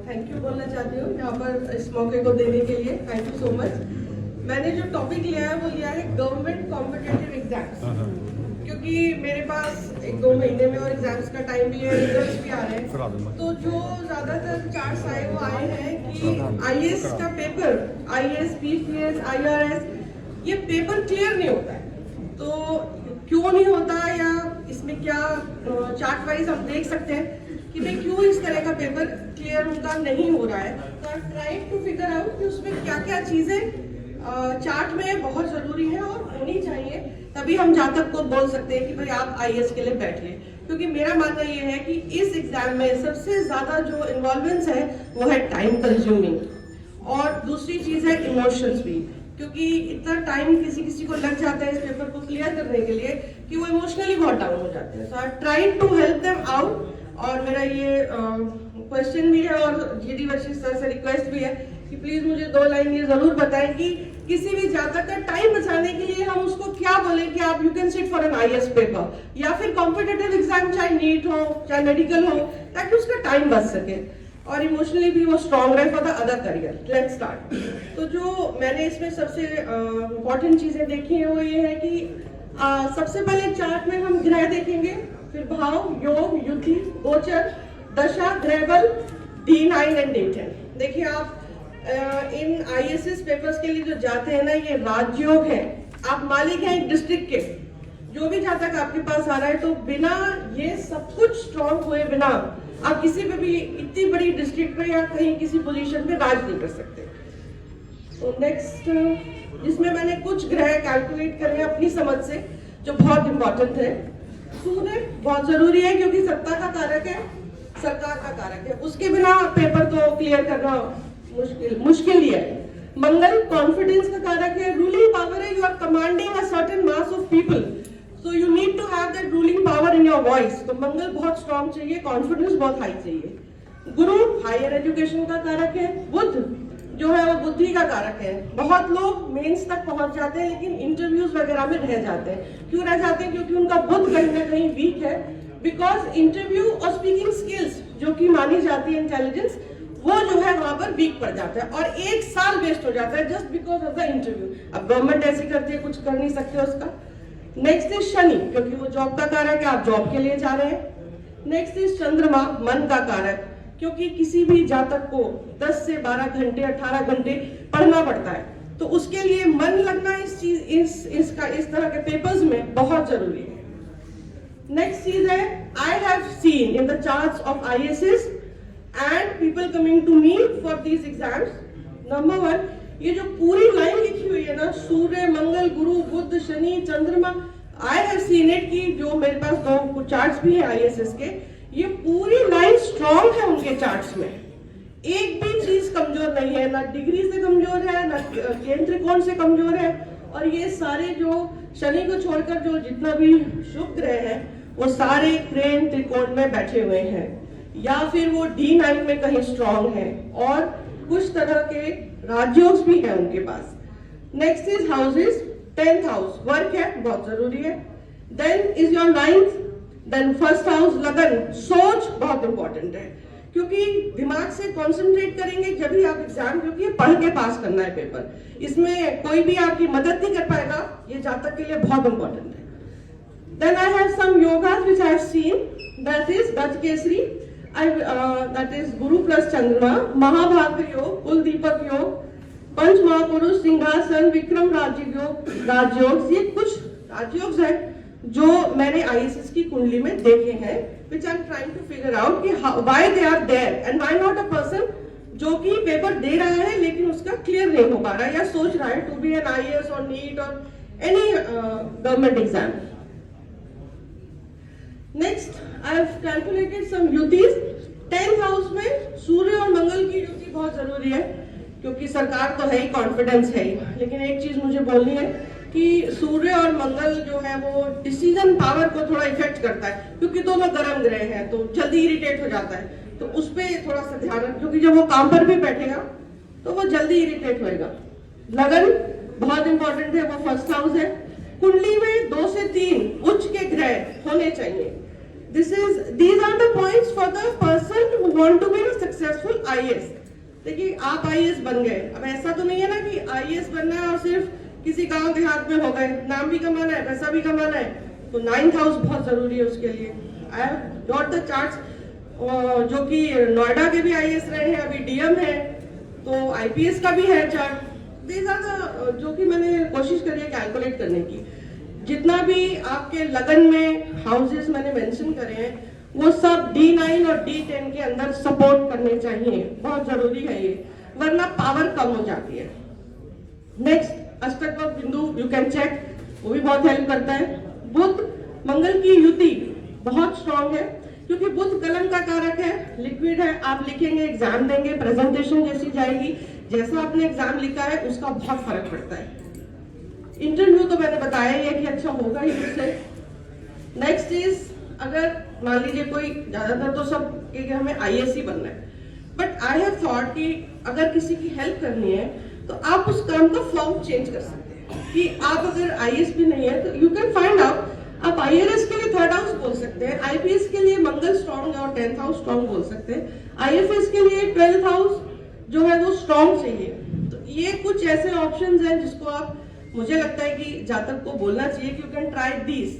Thank you बोलना चाहती हूँ यहाँ पर इस मौके को देने के लिए। Thank you so much. मैंने जो टॉपिक लिया है वो लिया है गवर्नमेंट कॉम्पिटिटिव एग्जाम्स, क्योंकि मेरे पास 1-2 महीने में और एग्जाम्स का टाइम भी है, रिजल्ट्स भी आ रहे हैं। तो जो ज़्यादातर चार्ट्स आए वो आए हैं कि आईएएस का पेपर, आईएएस, पीसीएस, आईआरएस, ये पेपर क्लियर नहीं होता है। तो क्यों नहीं होता या इसमें क्या चार्ट वाइज हम देख सकते हैं कि भाई क्यों इस तरह का पेपर क्लियर उनका नहीं हो रहा है। तो I trying to figure out कि उसमें क्या क्या चीजें चार्ट में बहुत जरूरी है और होनी चाहिए, तभी हम जातक को बोल सकते हैं कि भाई आप आईएएस के लिए बैठ लें। क्योंकि मेरा मानना ये है कि इस एग्जाम में सबसे ज्यादा जो इन्वॉल्वमेंट्स है वो है टाइम कंज्यूमिंग, और दूसरी चीज है इमोशंस भी, क्योंकि इतना टाइम किसी किसी को लग जाता है इस पेपर को क्लियर करने के लिए कि वो इमोशनली बहुत डाउन हो जाते हैं। So I try to help them out, और मेरा ये क्वेश्चन भी है और जीडी वशिष्ठ सर से रिक्वेस्ट भी है कि प्लीज मुझे 2 लाइन ये जरूर बताएं कि किसी भी जातक का टाइम बचाने के लिए हम उसको क्या बोलें कि आप you can sit for an IAS paper या फिर कॉम्पिटिटिव एग्जाम, चाहे नीट हो चाहे मेडिकल हो, ताकि उसका टाइम बच सके और इमोशनली भी वो स्ट्रॉन्ग रहे for the other career. Let's start. तो जो मैंने इसमें सबसे इम्पोर्टेंट चीजें देखी है वो ये है कि सबसे पहले चार्ट में हम ग्रह देखेंगे, फिर भाव, योग, युति, गोचर, दशा, ग्रहबल, D9 एंड D10। देखिए आप इन आईएएस पेपर्स के लिए जो जाते हैं ना, ये राजयोग है। आप मालिक हैं एक डिस्ट्रिक्ट के, जो भी जातक आपके पास आ रहा है, तो बिना ये सब कुछ स्ट्रॉन्ग हुए बिना आप किसी पे भी इतनी बड़ी डिस्ट्रिक्ट पे या कहीं किसी पोजीशन पे राज नहीं कर सकते। तो नेक्स्ट, इसमें मैंने कुछ ग्रह कैलकुलेट करे अपनी समझ से जो बहुत इंपॉर्टेंट है। सूर्य बहुत जरूरी है क्योंकि सत्ता का कारक है, सरकार का कारक है, उसके बिना पेपर तो क्लियर करना मुश्किल ही है। मंगल कॉन्फिडेंस का कारक है, रूलिंग पावर है, you are commanding a certain mass of people, so you need to have that ruling power in your voice. तो मंगल बहुत स्ट्रॉन्ग चाहिए, कॉन्फिडेंस बहुत हाई चाहिए। गुरु हायर एजुकेशन का कारक है। बुध जो है वो बुद्धि का कारक है। बहुत लोग मेंस तक पहुंच जाते हैं लेकिन इंटरव्यूज वगैरह में रह जाते हैं। क्यों रह जाते हैं? क्योंकि उनका बुध कहीं ना कहीं वीक है, बिकॉज इंटरव्यू और स्पीकिंग स्किल्स जो कि मानी जाती है इंटेलिजेंस, वो जो है वहां पर वीक पड़ जाता है और 1 साल वेस्ट हो जाता है just because of the interview. अब गवर्नमेंट ऐसी करती है, कुछ कर नहीं सकते उसका। नेक्स्ट इज शनि, क्योंकि वो जॉब का कारक है, आप जॉब के लिए जा रहे हैं। नेक्स्ट इज चंद्रमा, मन का कारक, क्योंकि किसी भी जातक को 10 से 12 घंटे 18 घंटे पढ़ना पड़ता है, तो उसके लिए मन लगना इस तरह के पेपर्स में बहुत जरूरी है। नेक्स्ट चीज है, आई have seen in the charts of IAS and people coming to me for these exams. Number 1, ये जो पूरी लाइन लिखी हुई है ना, सूर्य, मंगल, गुरु, बुध, शनि, चंद्रमा, I have seen it कि जो मेरे पास 2 चार्ट्स भी है आईएएस के, ये पूरी लाइन स्ट्रॉन्ग है उनके चार्ट्स में। एक भी चीज कमजोर नहीं है, ना डिग्री से कमजोर है, ना केंद्र कोण से कमजोर है। और ये सारे जो शनि को छोड़कर जो जितना भी शुभ ग्रह है वो सारे क्रेन त्रिकोण में बैठे हुए हैं, या फिर वो D9 में कहीं स्ट्रॉन्ग है, और कुछ तरह के राजयोग भी है उनके पास। Next is houses, 10th house work है, बहुत जरूरी है। Then is your 9th, then 1st house लगन, सोच बहुत इंपॉर्टेंट है, क्योंकि दिमाग से कंसंट्रेट करेंगे जब भी आप एग्जाम, क्योंकि पढ़ के पास करना है पेपर, इसमें कोई भी आपकी मदद नहीं कर पाएगा, ये जातक के लिए बहुत इंपॉर्टेंट है। देन आई हैव सम योगास which I have seen, that is Gaj Kesari, that is Guru plus चंद्रमा, महाभाग योग, कुल दीपक योग, पंच महापुरुष, सिंहासन, विक्रम राजयोग। ये कुछ राजयोग है जो मैंने आईएएस की कुंडली में देखे हैं, which I am trying to figure out कि why they are there and why not a person जो कि पेपर दे रहा है लेकिन उसका क्लियर नहीं हो पा रहा है या सोच रहा है to be an IAS or NEET or any government exam. Next, I have calculated some युतिस। 10th house में सूर्य और मंगल की युति बहुत जरूरी है, क्योंकि सरकार तो है ही, कॉन्फिडेंस है ही, लेकिन एक चीज मुझे बोलनी है कि सूर्य और मंगल जो है वो डिसीजन पावर को थोड़ा इफेक्ट करता है, क्योंकि दोनों गर्म ग्रह हैं तो जल्दी इरिटेट हो जाता है, तो उस पर थोड़ा सा ध्यान रखें, क्योंकि जब वो काम पर भी बैठेगा तो वो जल्दी इरिटेट होएगा। लगन बहुत इंपॉर्टेंट है, वो 1st हाउस है। कुंडली में 2 से 3 उच्च के ग्रह होने चाहिए। these are the points for the person who want to be a successful IAS. देखिए आप IAS बन गए, अब ऐसा तो नहीं है ना कि IAS बनना है और सिर्फ किसी गांव देहात में हो गए, नाम भी कमाना है, पैसा भी कमाना है, तो 9th हाउस बहुत जरूरी है उसके लिए. I have got the charts, जो कि नोएडा के भी IAS रहे हैं, अभी DM है, तो IPS का भी है चार्ट. These are the जो कि मैंने कोशिश करी है कैलकुलेट करने की. जितना भी आपके लगन में हाउसेस मैंने मेंशन करे हैं, वो सब D9 और D10 के अंदर सपोर्ट करने चाहिए, बहुत जरूरी है ये, वरना पावर कम हो जाती है. नेक्स्ट अष्टक बिंदु यू कैन चेक, वो भी बहुत हेल्प करता है. बुध मंगल की युति बहुत स्ट्रांग है, क्योंकि बुध कलम का कारक है, लिक्विड है, आप लिखेंगे, एग्जाम देंगे, प्रेजेंटेशन जैसी जाएगी, जैसा आपने एग्जाम लिखा है उसका बहुत फर्क पड़ता है. इंटरव्यू तो मैंने बताया ही है कि अच्छा होगा ही उससे. नेक्स्ट इज, अगर मान लीजिए कोई, ज्यादातर तो सब कि हमें IAS ही बनना है, बट आई हैव थॉट कि अगर किसी की हेल्प करनी है तो आप उस काम का फॉर्म चेंज कर सकते हैं. कि आप अगर IAS भी नहीं है तो यू कैन फाइंड आउट, आप IRS के लिए 3rd हाउस बोल सकते हैं, IPS के लिए मंगल स्ट्रॉन्ग है और 10th हाउस स्ट्रॉन्ग बोल सकते हैं, IFS के लिए 12th हाउस जो है वो स्ट्रॉन्ग चाहिए. तो ये कुछ ऐसे ऑप्शंस हैं जिसको आप, मुझे लगता है कि जातक को बोलना चाहिए कि यू कैन ट्राई दिस.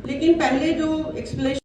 लेकिन पहले जो एक्सप्लेनेशन